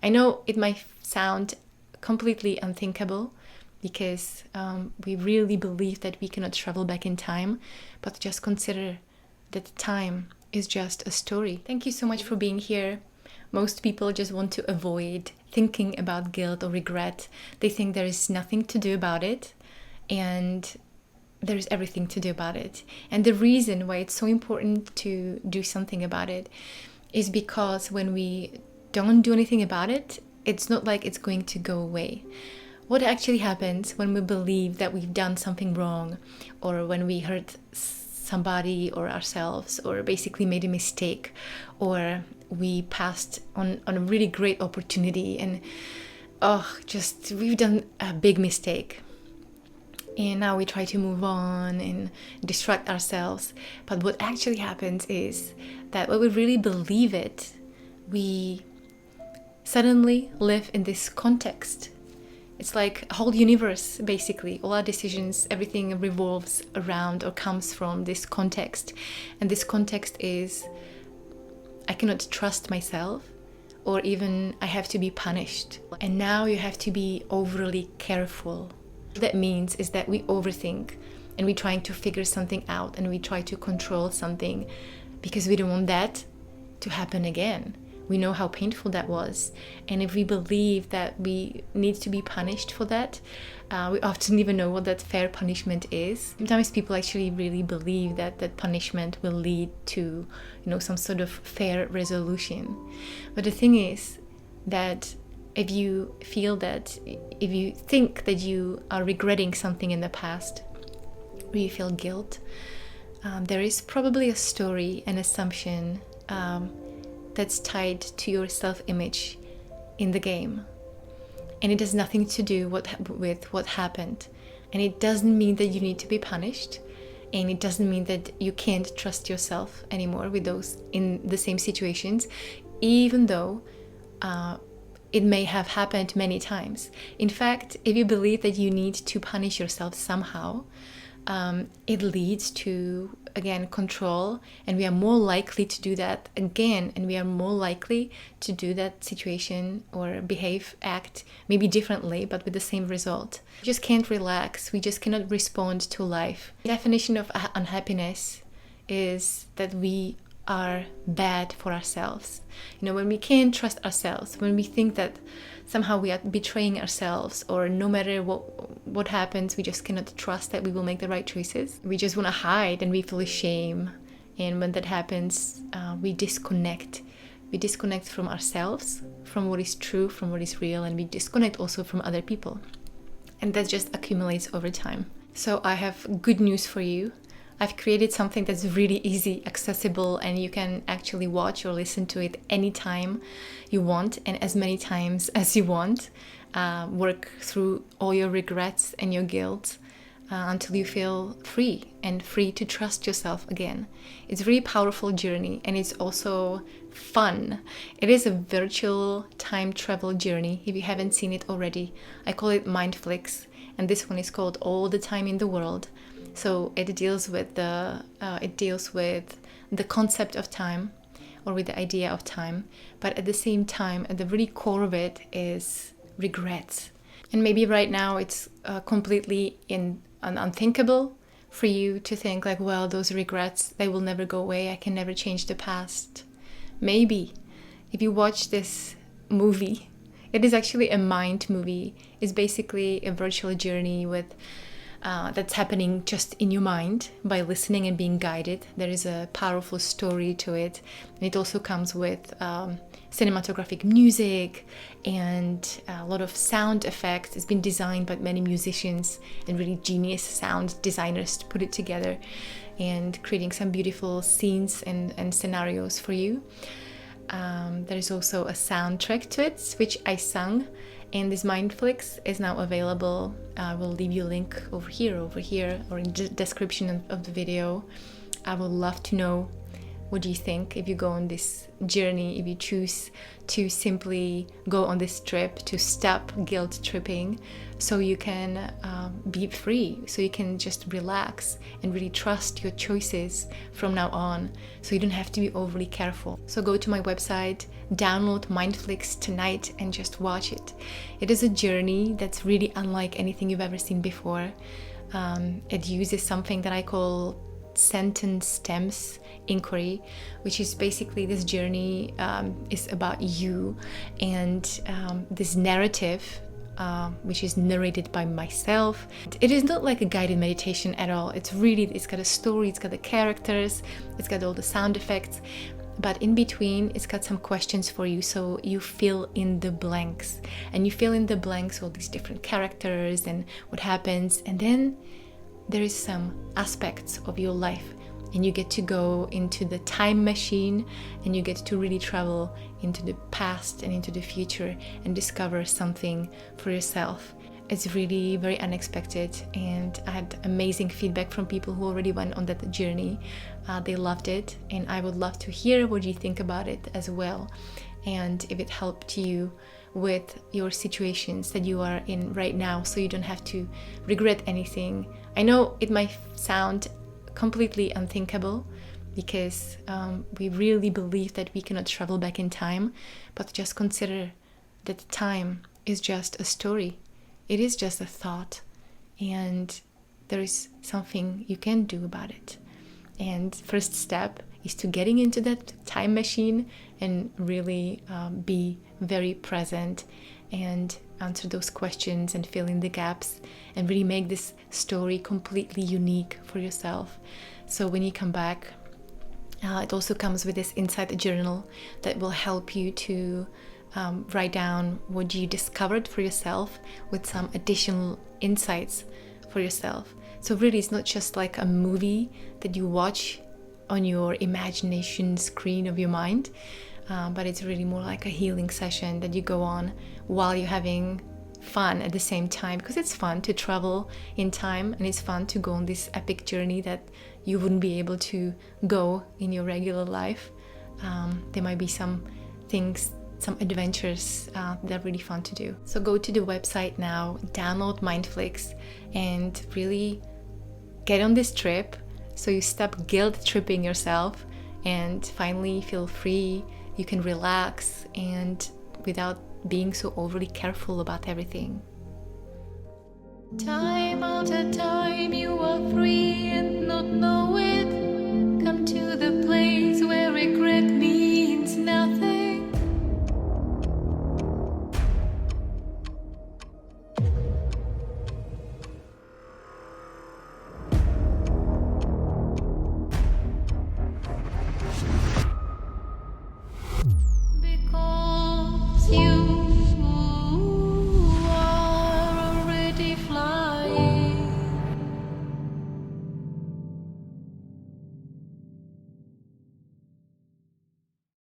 I know it might sound completely unthinkable because we really believe that we cannot travel back in time, but just consider that time is just a story. Thank you so much for being here. Most people just want to avoid thinking about guilt or regret. They think there is nothing to do about it, and there is everything to do about it. And the reason why it's so important to do something about it is because when we don't do anything about it, it's not like it's going to go away. What actually happens when we believe that we've done something wrong, or when we hurt somebody or ourselves, or basically made a mistake, or we passed on a really great opportunity and we've done a big mistake, and now we try to move on and distract ourselves. But what actually happens is that when we really believe it, we suddenly live in this context. It's like a whole universe, basically. All our decisions, everything revolves around or comes from this context. And this context is, I cannot trust myself, or even I have to be punished. And now you have to be overly careful. What that means is that we overthink, and we're trying to figure something out, and we try to control something because we don't want that to happen again. We know how painful that was, and if we believe that we need to be punished for that, we often even know what that fair punishment is. Sometimes people actually really believe that that punishment will lead to, some sort of fair resolution. But the thing is that if you think that you are regretting something in the past, or you feel guilt, there is probably a story, an assumption that's tied to your self-image in the game. And it has nothing to do with what happened. And it doesn't mean that you need to be punished. And it doesn't mean that you can't trust yourself anymore with those in the same situations, even though it may have happened many times. In fact, if you believe that you need to punish yourself somehow, it leads to, again, control, and we are more likely to do that again, and we are more likely to do that situation or act maybe differently, but with the same result. We just can't relax. We just cannot respond to life. The definition of unhappiness is that we are bad for ourselves. When we can't trust ourselves, when we think that somehow we are betraying ourselves, or no matter what happens, we just cannot trust that we will make the right choices. We just want to hide, and we feel shame. And when that happens, we disconnect. We disconnect from ourselves, from what is true, from what is real, and we disconnect also from other people. And that just accumulates over time. So I have good news for you. I've created something that's really easy, accessible, and you can actually watch or listen to it anytime you want and as many times as you want. Work through all your regrets and your guilt until you feel free to trust yourself again. It's a really powerful journey, and it's also fun. It is a virtual time travel journey. If you haven't seen it already, I call it Mindflix, and this one is called All the Time in the World. So it deals with the concept of time, or with the idea of time, but at the same time, at the really core of it is regrets. And maybe right now it's completely unthinkable for you to think like, well, those regrets, they will never go away. I can never change the past. Maybe if you watch this movie, it is actually a mind movie. It's basically a virtual journey with that's happening just in your mind by listening and being guided. There is a powerful story to it, and it also comes with cinematographic music and a lot of sound effects. It's been designed by many musicians and really genius sound designers to put it together and creating some beautiful scenes and scenarios for you. There is also a soundtrack to it, which I sung. And this Mindflix is now available. I will leave you a link over here, or in the description of the video. I would love to know what do you think if you go on this journey, if you choose to simply go on this trip, to stop guilt tripping, so you can be free, so you can just relax and really trust your choices from now on, so you don't have to be overly careful. So go to my website, download Mindflix tonight and just watch it. It is a journey that's really unlike anything you've ever seen before. It uses something that I call sentence stems inquiry, which is basically this journey is about you and this narrative which is narrated by myself. It is not like a guided meditation at all. It's got a story, it's got the characters, it's got all the sound effects, but in between it's got some questions for you, so you fill in the blanks, and you fill in the blanks all these different characters and what happens, and then there is some aspects of your life, and you get to go into the time machine and you get to really travel into the past and into the future and discover something for yourself. It's really very unexpected, and I had amazing feedback from people who already went on that journey. They loved it, and I would love to hear what you think about it as well, and if it helped you with your situations that you are in right now, so you don't have to regret anything. I know it might sound completely unthinkable, because we really believe that we cannot travel back in time, but just consider that time is just a story. It is just a thought, and there is something you can do about it. And first step is to getting into that time machine and really be very present and answer those questions and fill in the gaps and really make this story completely unique for yourself. So when you come back, it also comes with this insight journal that will help you to write down what you discovered for yourself with some additional insights for yourself. So really, it's not just like a movie that you watch on your imagination screen of your mind, but it's really more like a healing session that you go on while you're having fun at the same time, because it's fun to travel in time, and it's fun to go on this epic journey that you wouldn't be able to go in your regular life. There might be some things, some adventures that are really fun to do. So go to the website now, download Mindflix, and really get on this trip so you stop guilt tripping yourself and finally feel free. You can relax and without being so overly careful about everything. Time after time you are free and not knowing